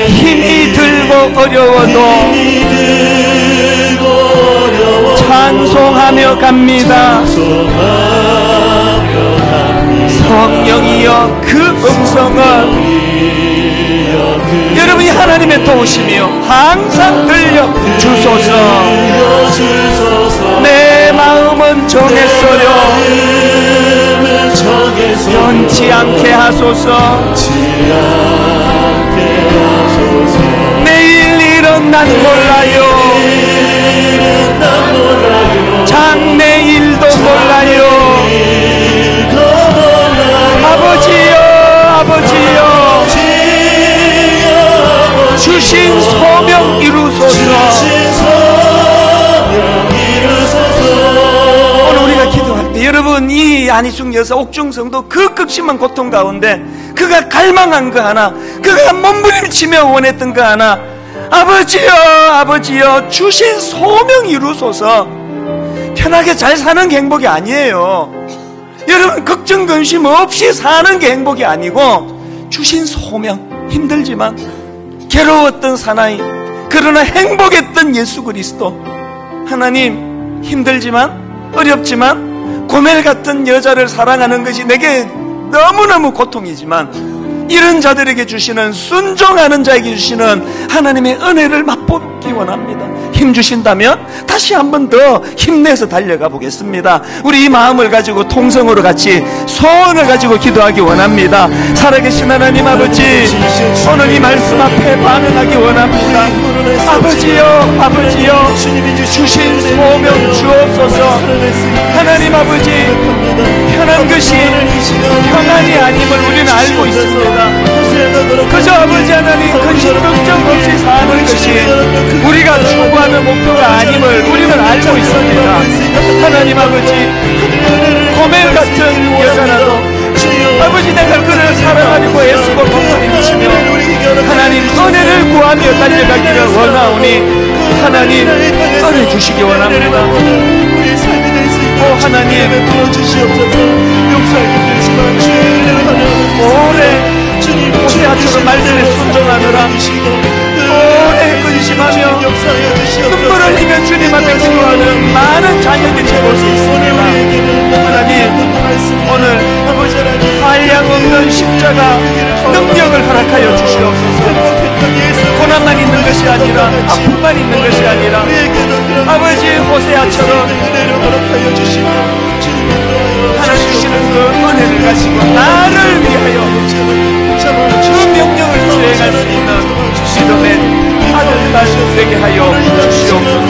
힘이 들고 어려워도 찬송하며 갑니다. 성령이여 그 음성은 여러분이 하나님의 도우심이요 항상 들려주소서. 내 마음은 정했어요. 변치 않게 하소서. 내일 일은 난 몰라요. 장래일도 몰라요. 아버지여, 아버지여, 주신 소명 이루소서. 오늘 우리가 기도할 때 여러분, 이 안희숙 여사 옥중성도 그 극심한 고통 가운데 그가 갈망한 거 하나, 그가 몸부림치며 원했던 거 하나, 아버지여, 아버지여, 주신 소명 이루소서. 편하게 잘 사는 게 행복이 아니에요. 여러분, 걱정 근심 없이 사는 게 행복이 아니고 주신 소명, 힘들지만 괴로웠던 사나이, 그러나 행복했던 예수 그리스도. 하나님, 힘들지만 어렵지만 고멜 같은 여자를 사랑하는 것이 내게 너무너무 고통이지만 이런 자들에게 주시는, 순종하는 자에게 주시는 하나님의 은혜를 맛보기 원합니다. 힘 주신다면 다시 한 번 더 힘내서 달려가 보겠습니다. 우리 이 마음을 가지고 통성으로 같이 소원을 가지고 기도하기 원합니다. 살아계신 하나님 아버지, 오늘 이 말씀 앞에 반응하기 원합니다. 아버지여, 아버지여, 주신 소명 주옵소서. 하나님 아버지, 편한 것이 평안이 아님을 우리는 알고 있습니다. 그저 아버지 하나님, 근심 걱정 없이 사는 것이 우리가 추구하는 목표가 아님을 우리는 알고 있습니다. 하나님 아버지, 고멜 같은 여자라도 아버지, 내가 그를 사랑하려고 애쓰고 몸부림치며 하나님 은혜를 구하며 달려가기를 원하오니 하나님 은혜 주시기 원합니다. 오 하나님, 오래 호세아처럼 말씀에 순종하느라 오래 근심하며 눈물을 흘리며 주님 앞에 기도하는 많은 자녀들이 볼 수 있습니다. 하나님, 오늘 한량 없는 십자가 능력을 허락하여 주시옵소서. 고난만 있는 것이 아니라, 아픔만 있는 것이 아니라 아버지 호세아처럼 하나님 주시는 그 은혜를 가지고 나를 위하여 그 명령을 수행할 수 있는 믿음의 아들, 딸 되게 하여 주시옵소서.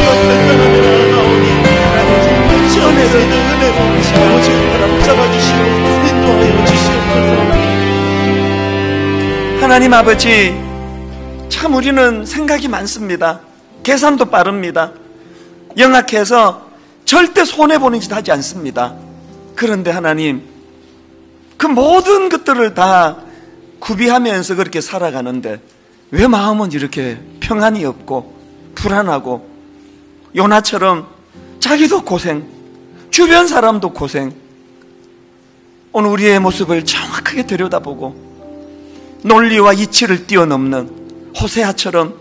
하나님 아버지, 참 우리는 생각이 많습니다. 계산도 빠릅니다. 영악해서 절대 손해보는 짓 하지 않습니다. 그런데 하나님, 그 모든 것들을 다 구비하면서 그렇게 살아가는데 왜 마음은 이렇게 평안이 없고 불안하고, 요나처럼 자기도 고생, 주변 사람도 고생. 오늘 우리의 모습을 정확하게 들여다보고 논리와 이치를 뛰어넘는 호세아처럼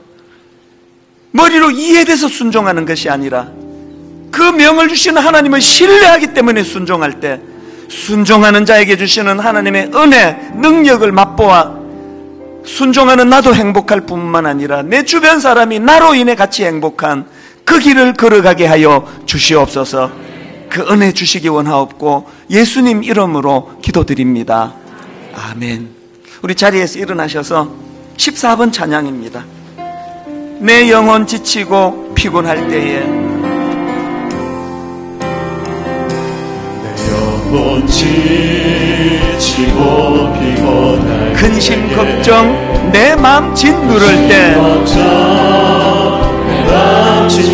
머리로 이해돼서 순종하는 것이 아니라 그 명을 주시는 하나님을 신뢰하기 때문에 순종할 때, 순종하는 자에게 주시는 하나님의 은혜, 능력을 맛보아 순종하는 나도 행복할 뿐만 아니라 내 주변 사람이 나로 인해 같이 행복한 그 길을 걸어가게 하여 주시옵소서. 그 은혜 주시기 원하옵고 예수님 이름으로 기도드립니다. 아멘. 우리 자리에서 일어나셔서 14번 찬양입니다. 내 영혼 지치고 피곤할 때에, 내 영혼 지치고 피곤할 때에, 근심 걱정 내 마음 짓누를 때,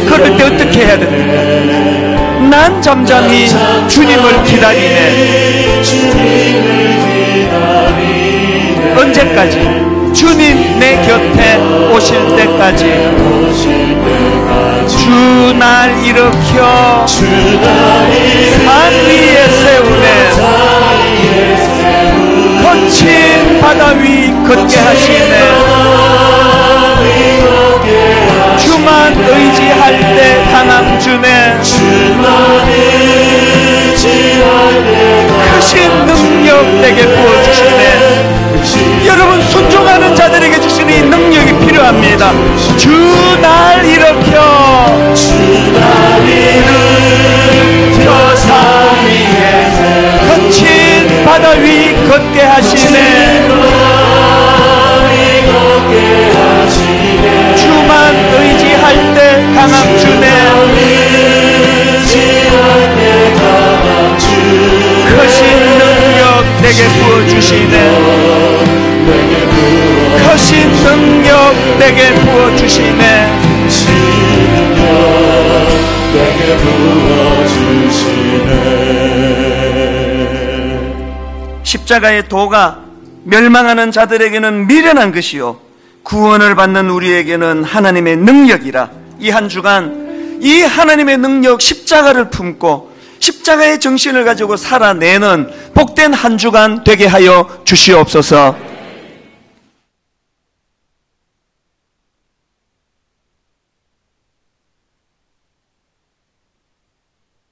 그럴 때 어떻게 해야 됩니까? 난 잠잠히 주님을 기다리네. 언제까지? 주님 내 곁에 오실 때까지. 주 날 일으켜 산 위에 세우네. 거친 바다 위 걷게 하시네. 주만 의지할 때 강함 주네. 크신 능력 내게 부어주시네. 여러분, 순종하는 자들에게 주시는 이 능력이 필요합니다. 주 날 일으켜 산 위에 거친 바다 위 걷게 하시네. 주만 의지할 때 강함 주네. 크신 능력 내게 부어주시네. 크신 능력 내게 부어주시네. 십자가의 도가 멸망하는 자들에게는 미련한 것이요 구원을 받는 우리에게는 하나님의 능력이라. 이 한 주간 이 하나님의 능력, 십자가를 품고 십자가의 정신을 가지고 살아내는 복된 한 주간 되게 하여 주시옵소서.